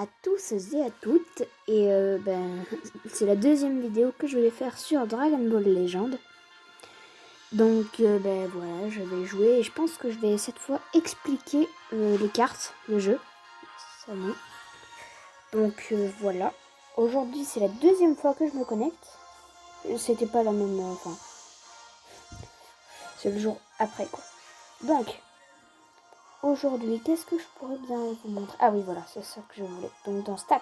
à tous et à toutes, et c'est la deuxième vidéo que je vais faire sur Dragon Ball Legend. Donc voilà, je vais jouer et je pense que je vais cette fois expliquer les cartes, le jeu. Ça bon. Donc voilà, aujourd'hui c'est la deuxième fois que je me connecte. C'était pas la même, c'est le jour après quoi. Donc aujourd'hui, qu'est-ce que je pourrais bien vous montrer? Ah oui, voilà, c'est ça que je voulais. Donc dans Stats.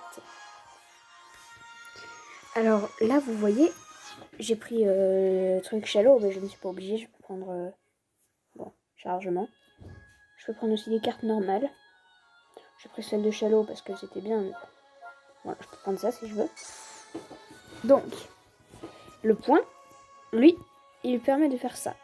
Alors là, vous voyez, j'ai pris le truc Shallow, mais je ne suis pas obligée. Je peux prendre chargement. Je peux prendre aussi des cartes normales. J'ai pris celle de Shallow parce que c'était bien. Voilà, je peux prendre ça si je veux. Donc, le point, lui, il permet de faire ça.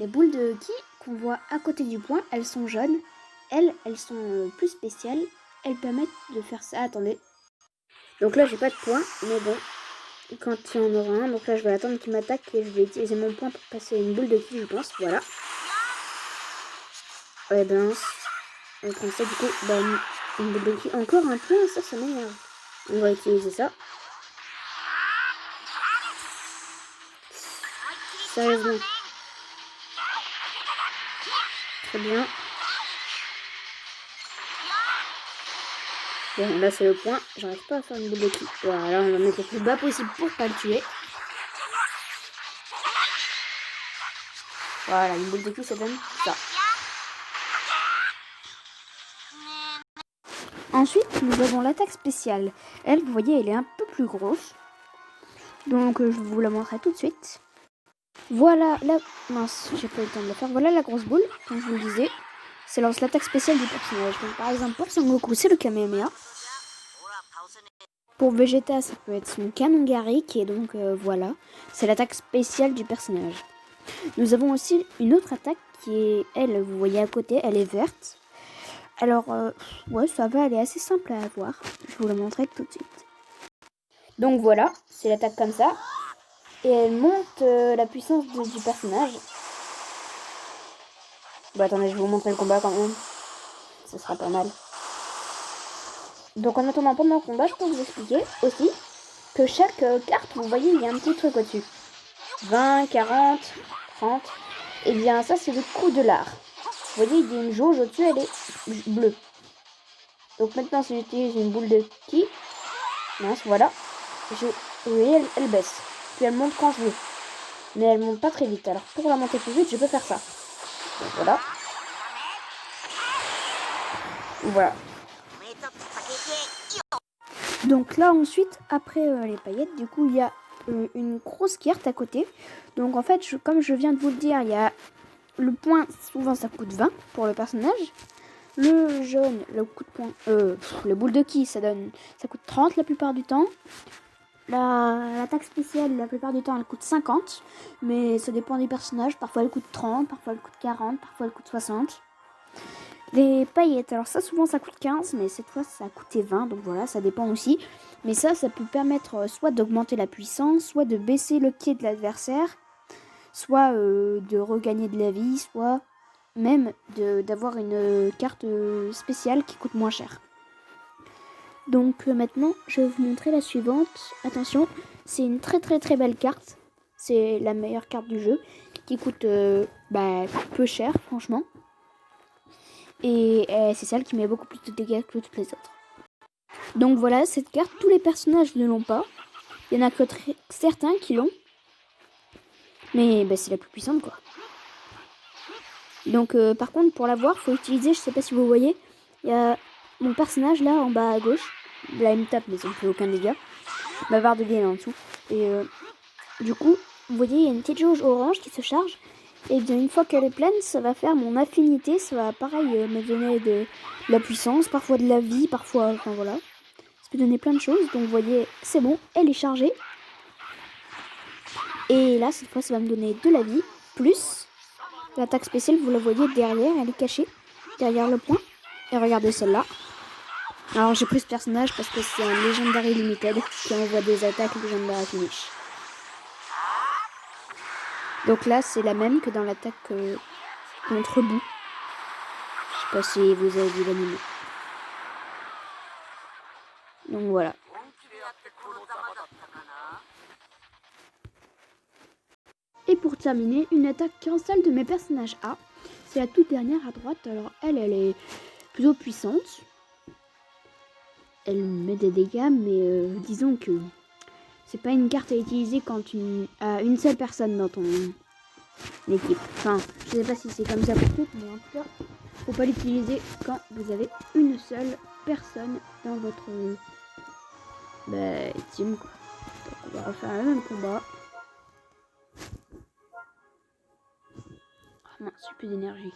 Les boules de ki qu'on voit à côté du point, elles sont jaunes. Elles sont plus spéciales. Elles permettent de faire ça. Attendez. Donc là, j'ai pas de point, mais bon, quand il y en aura un, donc là, je vais attendre qu'il m'attaque et je vais utiliser mon point pour passer une boule de ki, je pense. Voilà. Ouais, on prend ça du coup. Une boule de ki. Encore un point, ça m'énerve. On va utiliser ça. Sérieusement. Très bien. Bon, là c'est le point. J'arrive pas à faire une boule de ki. Voilà, on va mettre le plus bas possible pour pas le tuer. Voilà, une boule de ki, ça donne ça. Ensuite, nous avons l'attaque spéciale. Elle, vous voyez, elle est un peu plus grosse. Donc, je vous la montrerai tout de suite. Voilà la... Mince, j'ai pas eu le temps de la faire. Voilà la grosse boule, comme je vous le disais. C'est l'attaque spéciale du personnage. Donc, par exemple, pour Son Goku, c'est le Kamehameha. Pour Vegeta, ça peut être son Kanongari, qui est donc, voilà. C'est l'attaque spéciale du personnage. Nous avons aussi une autre attaque qui est, elle, vous voyez à côté, elle est verte. Alors, ouais, ça va, elle est assez simple à avoir. Je vous la montrerai tout de suite. Donc voilà, c'est l'attaque comme ça. Et elle monte la puissance du personnage. Bon, attendez, je vais vous montrer le combat quand même. Ce sera pas mal. Donc en attendant, pendant le combat, je peux vous expliquer aussi que chaque carte, vous voyez, il y a un petit truc au-dessus. 20, 40, 30. Et bien ça, c'est le coup de l'art. Vous voyez, il y a une jauge au-dessus, elle est bleue. Donc maintenant, si j'utilise une boule de ki, mince, voilà, vous voyez, elle baisse. Puis elle monte quand je veux. Mais elle monte pas très vite. Alors pour la monter plus vite, je peux faire ça. Donc voilà. Voilà. Donc là ensuite, après les paillettes, du coup il y a une grosse carte à côté. Donc en fait, comme je viens de vous le dire, il y a le point, souvent ça coûte 20 pour le personnage. Le jaune, le coup de poing, le boule de ki, ça coûte 30 la plupart du temps. L'attaque spéciale, la plupart du temps, elle coûte 50. Mais ça dépend des personnages. Parfois elle coûte 30, parfois elle coûte 40, parfois elle coûte 60. Les paillettes, alors ça souvent ça coûte 15, mais cette fois ça a coûté 20, donc voilà, ça dépend aussi. Mais ça peut permettre soit d'augmenter la puissance, soit de baisser le pied de l'adversaire, soit de regagner de la vie, soit même d'avoir une carte spéciale qui coûte moins cher. Donc maintenant, je vais vous montrer la suivante. Attention, c'est une très très très belle carte. C'est la meilleure carte du jeu, qui coûte peu cher, franchement. Et c'est celle qui met beaucoup plus de dégâts que toutes les autres. Donc voilà, cette carte, tous les personnages ne l'ont pas. Il y en a que certains qui l'ont. Mais c'est la plus puissante, quoi. Donc par contre, pour l'avoir, faut utiliser, je sais pas si vous voyez, il y a mon personnage là en bas à gauche. Là il me tape mais ça ne fait aucun dégât. Ma barre de vie est en dessous. Et du coup, vous voyez, il y a une petite jauge orange qui se charge. Et bien une fois qu'elle est pleine, ça va faire mon affinité. Ça va pareil me donner de la puissance, parfois de la vie, parfois, enfin voilà. Ça peut donner plein de choses. Donc vous voyez, c'est bon, elle est chargée. Et là, cette fois, ça va me donner de la vie, plus l'attaque spéciale, vous la voyez derrière, elle est cachée, derrière le point. Et regardez celle-là. Alors j'ai pris ce personnage parce que c'est un Legendary Limited qui envoie des attaques Legendary Finish. Donc là c'est la même que dans l'attaque contre bout. Je sais pas si vous avez vu l'anime. Donc voilà. Et pour terminer, une attaque qu'un seul de mes personnages a. C'est la toute dernière à droite. Alors elle est plutôt puissante. Elle met des dégâts, mais disons que c'est pas une carte à utiliser quand tu as une seule personne dans ton équipe. Enfin, je sais pas si c'est comme ça pour toutes, mais en tout cas, faut pas l'utiliser quand vous avez une seule personne dans votre team, quoi. Donc on va refaire le même combat. Ah mince, j'ai plus d'énergie.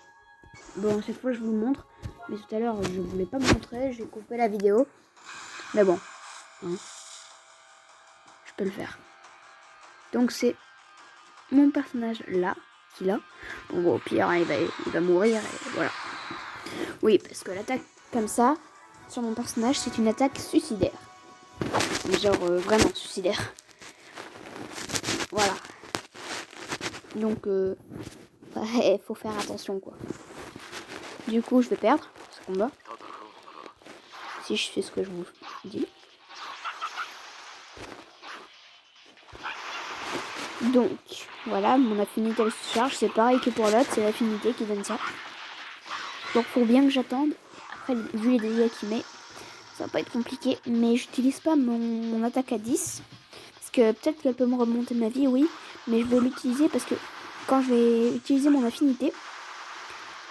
Bon, cette fois je vous le montre, mais tout à l'heure je voulais pas me montrer, j'ai coupé la vidéo. Mais bon, hein, je peux le faire. Donc c'est mon personnage là, qui là. Bon, au pire, il va mourir et voilà. Oui, parce que l'attaque comme ça, sur mon personnage, c'est une attaque suicidaire. Mais genre vraiment suicidaire. Voilà. Donc, faut faire attention, quoi. Du coup, je vais perdre ce combat. Si je fais ce que je vous dis. Donc, voilà, mon affinité elle se charge. C'est pareil que pour l'autre, c'est l'affinité qui donne ça. Donc, faut bien que j'attende. Après, vu les dégâts qu'il met, ça va pas être compliqué. Mais j'utilise pas mon attaque à 10. Parce que peut-être qu'elle peut me remonter ma vie, oui. Mais je vais l'utiliser parce que quand je vais utiliser mon affinité,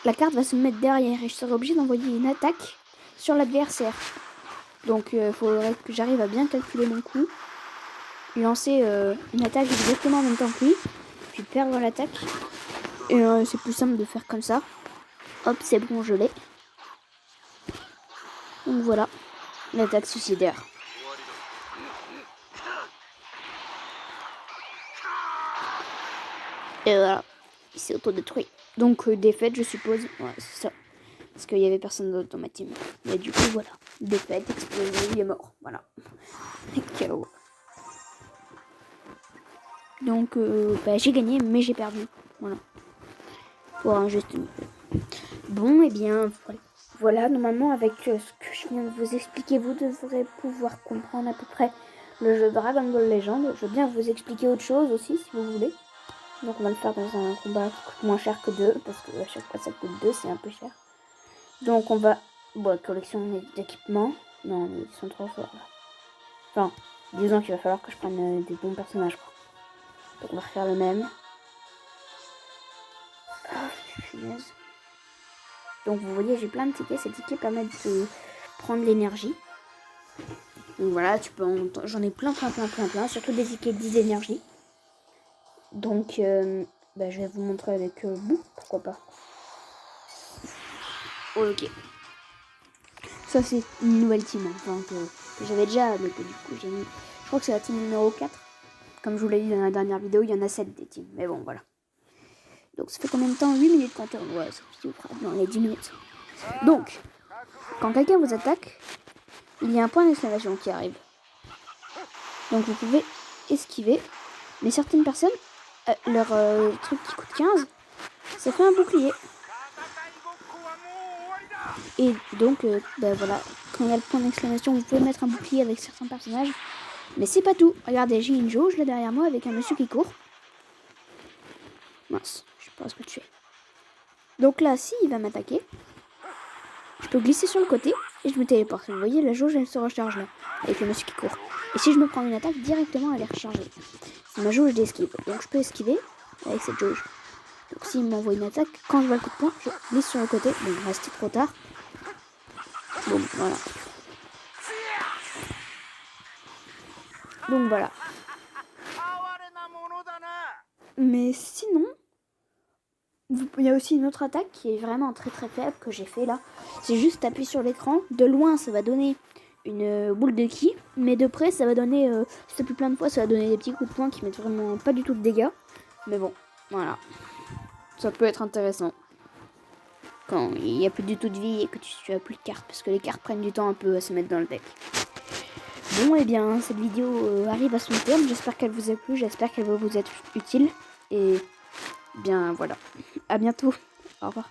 la carte va se mettre derrière et je serai obligée d'envoyer une attaque sur l'adversaire. Donc, il faudrait que j'arrive à bien calculer mon coup. Lancer une attaque exactement en même temps que lui, puis perdre l'attaque. Et c'est plus simple de faire comme ça. Hop, c'est bon, je l'ai. Donc voilà, l'attaque suicidaire. Et voilà, il s'est autodétruit. Donc défaite, je suppose. Ouais, c'est ça. Parce qu'il y avait personne d'autre dans ma team. Mais du coup, voilà. Défaite, explosé, il est mort. Voilà. KO. Donc, j'ai gagné, mais j'ai perdu. Voilà. Pour un juste niveau. Bon, et bien, voilà. Normalement, avec ce que je viens de vous expliquer, vous devrez pouvoir comprendre à peu près le jeu Dragon Ball Legend. Je veux bien vous expliquer autre chose aussi, si vous voulez. Donc, on va le faire dans un combat qui coûte moins cher que 2, parce que à chaque fois, ça coûte 2, c'est un peu cher. Donc, on va... Bon, collection d'équipements. Non, ils sont trop forts, là. Enfin, disons qu'il va falloir que je prenne des bons personnages, quoi. Donc on va refaire le même. Punaise. Donc vous voyez, j'ai plein de tickets. Ces tickets permettent de prendre l'énergie. Donc voilà, j'en ai plein. Surtout des tickets 10 d'énergie. Donc je vais vous montrer avec vous. Pourquoi pas. Ok. Ça c'est une nouvelle team. Enfin, que j'avais déjà, mais que du coup j'ai mis. Je crois que c'est la team numéro 4. Comme je vous l'ai dit dans la dernière vidéo, il y en a 7 des teams. Mais bon, voilà. Donc ça fait combien de temps? 8 minutes quand on... Ouais, ça fait... Non, il y a 10 minutes. Donc, quand quelqu'un vous attaque, il y a un point d'exclamation qui arrive. Donc vous pouvez esquiver. Mais certaines personnes, leur truc qui coûte 15, ça fait un bouclier. Et donc, voilà, quand il y a le point d'exclamation, vous pouvez mettre un bouclier avec certains personnages. Mais c'est pas tout. Regardez, j'ai une jauge là derrière moi avec un monsieur qui court. Mince, je sais pas ce que tu fais. Donc là, s'il va m'attaquer, je peux glisser sur le côté et je me téléporte. Vous voyez, la jauge, elle se recharge là, avec le monsieur qui court. Et si je me prends une attaque, directement, elle est rechargée. C'est ma jauge d'esquive. Donc je peux esquiver avec cette jauge. Donc s'il m'envoie une attaque, quand je vois le coup de poing, je glisse sur le côté. Bon, reste trop tard. Bon, voilà. Donc voilà. Mais sinon, il y a aussi une autre attaque qui est vraiment très faible que j'ai fait là. C'est juste appuyer sur l'écran. De loin, ça va donner une boule de ki. Mais de près, ça va donner, si ça appuie plein de fois, ça va donner des petits coups de poing qui mettent vraiment pas du tout de dégâts. Mais bon, voilà. Ça peut être intéressant. quand il n'y a plus du tout de vie et que tu as plus de cartes, parce que les cartes prennent du temps un peu à se mettre dans le deck. Bon, et bien, cette vidéo arrive à son terme. J'espère qu'elle vous a plu, j'espère qu'elle va vous être utile. Et bien, voilà. À bientôt. Au revoir.